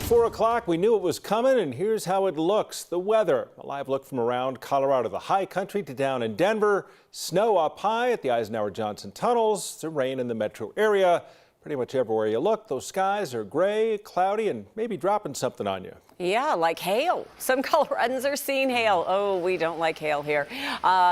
4 o'clock, we knew it was coming, and here's how it looks. The weather, a live look from around Colorado, the high country to down in Denver. Snow up high at the Eisenhower-Johnson tunnels. Some rain in the metro area. Pretty much everywhere you look, those skies are gray, cloudy, and maybe dropping something on you. Yeah, like hail. Some Coloradans are seeing hail. Oh, we don't like hail here.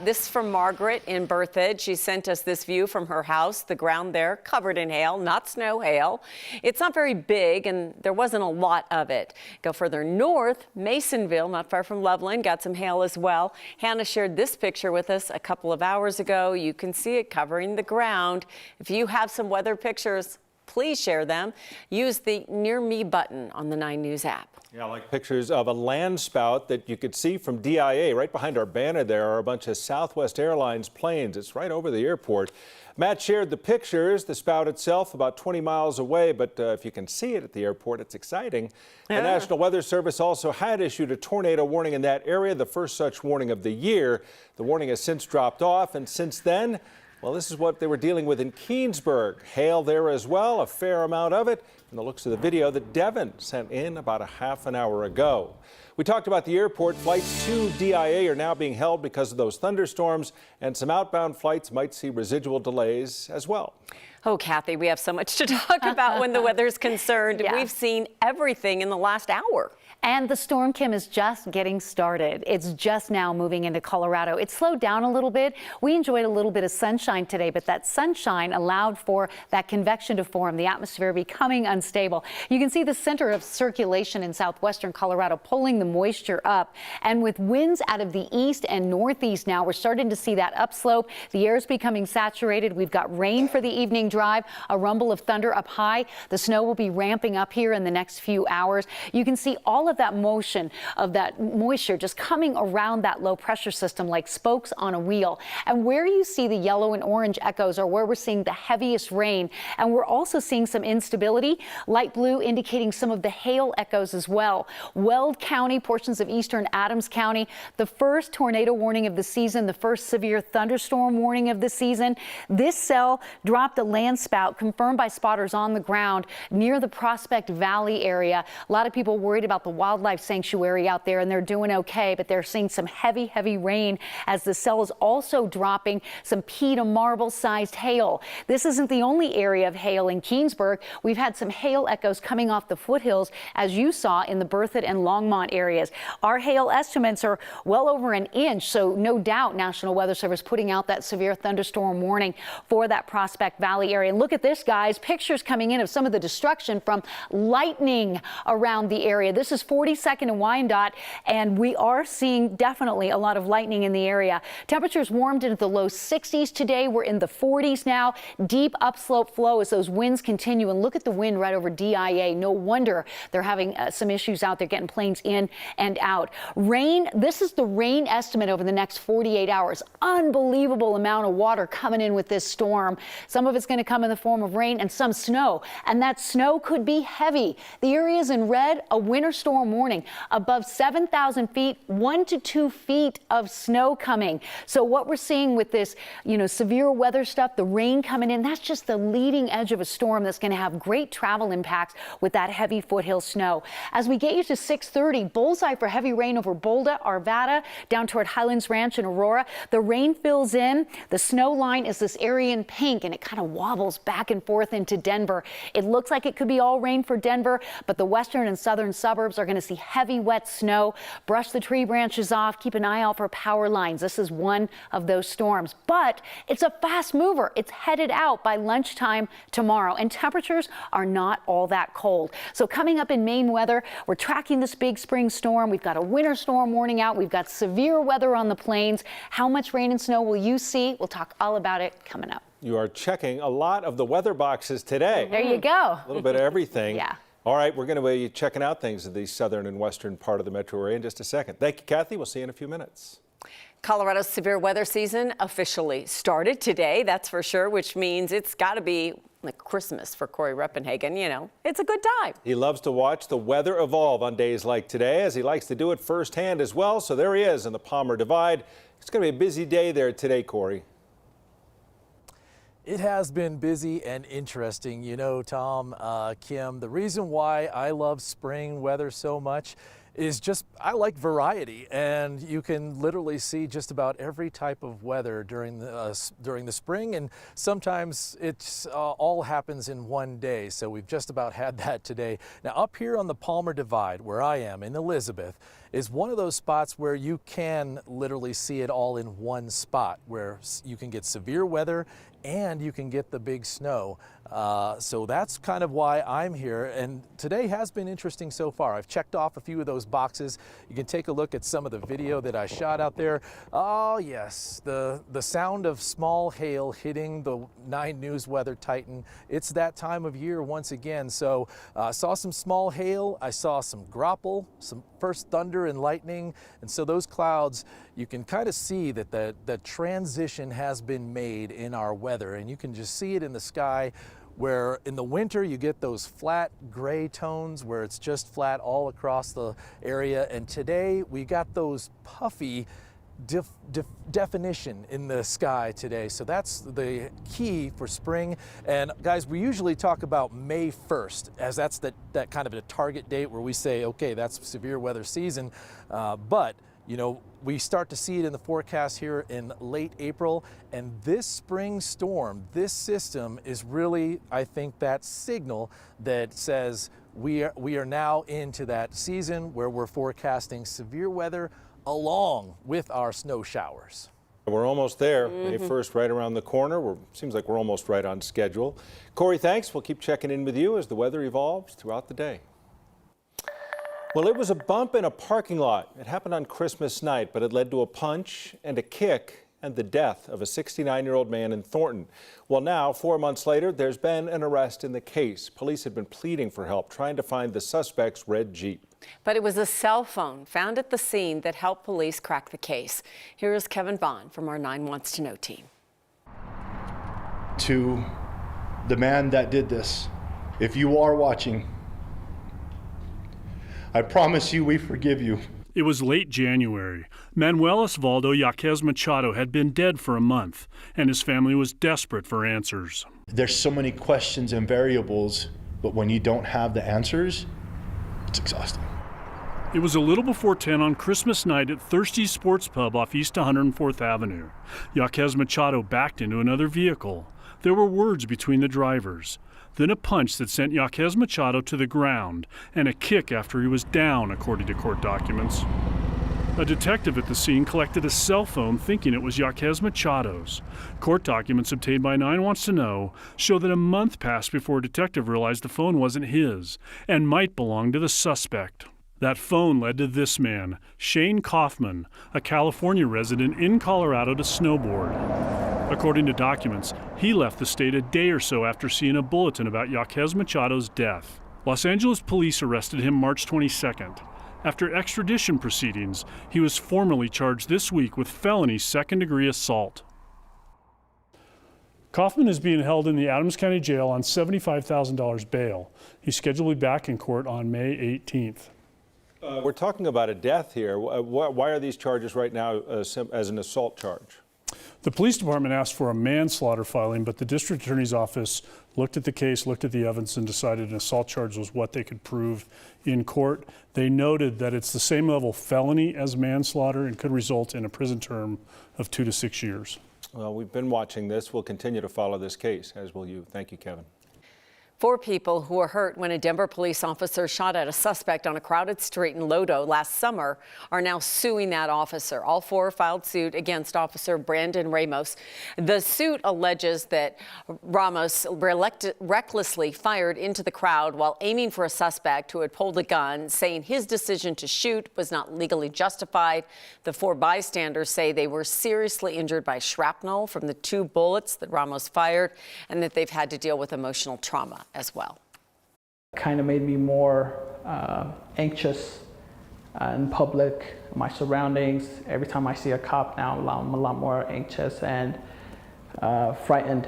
This is from Margaret in Berthoud. She sent us this view from her house. The ground there covered in hail, not snow, hail. It's not very big, and there wasn't a lot of it. Go further north, Masonville, not far from Loveland, got some hail as well. Hannah shared this picture with us a couple of hours ago. You can see it covering the ground. If you have some weather pictures, please share them. Use the Near Me button on the 9 News app. Yeah, like pictures of a land spout that you could see from DIA. Right behind our banner there are a bunch of Southwest Airlines planes. It's right over the airport. Matt shared the pictures, the spout itself about 20 miles away, but if you can see it at the airport, it's exciting. Yeah. The National Weather Service also had issued a tornado warning in that area, the first such warning of the year. The warning has since dropped off, and since then, well, this is what they were dealing with in Keensburg. Hail there as well, a fair amount of it. And the looks of the video that Devin sent in about a half an hour ago. We talked about the airport. Flights to DIA are now being held because of those thunderstorms, and some outbound flights might see residual delays as well. Oh, Kathy, we have so much to talk about when the weather's concerned. Yeah. We've seen everything in the last hour. And the storm, Kim, is just getting started. It's just now moving into Colorado. It slowed down a little bit. We enjoyed a little bit of sunshine today, but that sunshine allowed for that convection to form, the atmosphere becoming unstable. You can see the center of circulation in southwestern Colorado pulling the moisture up. And with winds out of the east and northeast now, we're starting to see that upslope. The air is becoming saturated. We've got rain for the evening drive, a rumble of thunder up high. The snow will be ramping up here in the next few hours. You can see all of that motion of that moisture just coming around that low pressure system like spokes on a wheel. And where you see the yellow and orange echoes are where we're seeing the heaviest rain. And we're also seeing some instability, light blue indicating some of the hail echoes as well. Weld County, portions of eastern Adams County, the first tornado warning of the season, the first severe thunderstorm warning of the season. This cell dropped a land spout confirmed by spotters on the ground near the Prospect Valley area. A lot of people worried about the wildlife sanctuary out there, and they're doing okay, but they're seeing some heavy rain as the cell is also dropping some pea to marble sized hail. This isn't the only area of hail in Keensburg. We've had some hail echoes coming off the foothills, as you saw in the Berthoud and Longmont areas. Our hail estimates are well over an inch, so no doubt National Weather Service putting out that severe thunderstorm warning for that Prospect Valley area. And look at this, guys, pictures coming in of some of the destruction from lightning around the area. This is 42nd and Wyandotte, and we are seeing definitely a lot of lightning in the area. Temperatures warmed into the low 60s today. We're in the 40s now. Deep upslope flow as those winds continue. And look at the wind right over DIA. No wonder they're having some issues out there getting planes in and out. Rain, this is the rain estimate over the next 48 hours. Unbelievable amount of water coming in with this storm. Some of it's going to come in the form of rain and some snow, and that snow could be heavy. The areas in red, a winter storm warning above 7,000 feet, 1 to 2 feet of snow coming. So what we're seeing with this, severe weather stuff, the rain coming in, that's just the leading edge of a storm that's going to have great travel impacts with that heavy foothill snow. As we get you to 6:30, bullseye for heavy rain over Boulder, Arvada, down toward Highlands Ranch and Aurora. The rain fills in. The snow line is this area in pink, and it kind of wobbles back and forth into Denver. It looks like it could be all rain for Denver, but the western and southern suburbs are going to see heavy wet snow. Brush the tree branches off. Keep an eye out for power lines. This is one of those storms, but it's a fast mover. It's headed out by lunchtime tomorrow, and temperatures are not all that cold. So coming up in Maine weather, we're tracking this big spring storm. We've got a winter storm warning out. We've got severe weather on the plains. How much rain and snow will you see? We'll talk all about it coming up. You are checking a lot of the weather boxes today. There you go. A little bit of everything. Yeah. All right, we're going to be checking out things in the southern and western part of the metro area in just a second. Thank you, Kathy. We'll see you in a few minutes. Colorado's severe weather season officially started today, that's for sure, which means it's got to be like Christmas for Corey Reppenhagen. It's a good time. He loves to watch the weather evolve on days like today, as he likes to do it firsthand as well. So there he is in the Palmer Divide. It's going to be a busy day there today, Corey. It has been busy and interesting. You know, Tom, Kim, the reason why I love spring weather so much is just I like variety, and you can literally see just about every type of weather during the spring, and sometimes it's all happens in one day. So we've just about had that today. Now up here on the Palmer Divide, where I am in Elizabeth, is one of those spots where you can literally see it all in one spot, where you can get severe weather and you can get the big snow. So that's kind of why I'm here, and today has been interesting so far. I've checked off a few of those boxes. You can take a look at some of the video that I shot out there. Oh yes, the sound of small hail hitting the 9 News Weather Titan. It's that time of year once again. So I saw some small hail, I saw some grapple, some first thunder and lightning, and so those clouds, you can kind of see that the transition has been made in our weather, and you can just see it in the sky, where in the winter you get those flat gray tones where it's just flat all across the area, and today we got those puffy definition in the sky today. So that's the key for spring. And guys, we usually talk about May 1st, as that's that kind of a target date where we say, okay, that's severe weather season. But you know, we start to see it in the forecast here in late April, and this spring storm, this system is really, I think, that signal that says we are now into that season where we're forecasting severe weather along with our snow showers. We're almost there. May 1st right around the corner. Seems like we're almost right on schedule. Corey, thanks. We'll keep checking in with you as the weather evolves throughout the day. Well, it was a bump in a parking lot. It happened on Christmas night, but it led to a punch and a kick and the death of a 69-year-old man in Thornton. Well, now, 4 months later, there's been an arrest in the case. Police had been pleading for help, trying to find the suspect's red Jeep. But it was a cell phone found at the scene that helped police crack the case. Here is Kevin Vaughn from our 9 Wants to Know team. To the man that did this, if you are watching, I promise you we forgive you. It was late January. Manuel Osvaldo Yaquez Machado had been dead for a month, and his family was desperate for answers. There's so many questions and variables, but when you don't have the answers, it's exhausting. It was a little before 10 on Christmas night at Thirsty's Sports Pub off East 104th Avenue. Yaquez Machado backed into another vehicle. There were words between the drivers. Then a punch that sent Yaquez Machado to the ground, and a kick after he was down, according to court documents. A detective at the scene collected a cell phone thinking it was Yaquez Machado's. Court documents obtained by 9 Wants to Know show that a month passed before a detective realized the phone wasn't his and might belong to the suspect. That phone led to this man, Shane Kaufman, a California resident in Colorado, to snowboard. According to documents, he left the state a day or so after seeing a bulletin about Yaquez Machado's death. Los Angeles police arrested him March 22nd. After extradition proceedings, he was formally charged this week with felony second-degree assault. Kaufman is being held in the Adams County Jail on $75,000 bail. He's scheduled to be back in court on May 18th. We're talking about a death here. Why are these charges right now as an assault charge? The police department asked for a manslaughter filing, but the district attorney's office looked at the case, looked at the evidence, and decided an assault charge was what they could prove in court. They noted that it's the same level felony as manslaughter and could result in a prison term of 2 to 6 years. Well, we've been watching this. We'll continue to follow this case, as will you. Thank you, Kevin. 4 people who were hurt when a Denver police officer shot at a suspect on a crowded street in Lodo last summer are now suing that officer. All 4 filed suit against Officer Brandon Ramos. The suit alleges that Ramos recklessly fired into the crowd while aiming for a suspect who had pulled a gun, saying his decision to shoot was not legally justified. The 4 bystanders say they were seriously injured by shrapnel from the 2 bullets that Ramos fired, and that they've had to deal with emotional trauma as well. Kind of made me more anxious in public, my surroundings. Every time I see a cop now, I'm a lot more anxious and frightened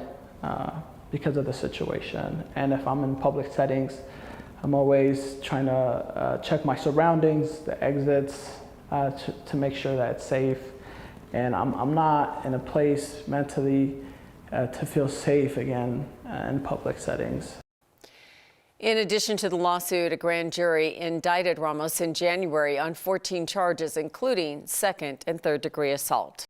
because of the situation. And if I'm in public settings, I'm always trying to check my surroundings, the exits, to make sure that it's safe. And I'm not in a place mentally to feel safe again in public settings. In addition to the lawsuit, a grand jury indicted Ramos in January on 14 charges, including second and third degree assault.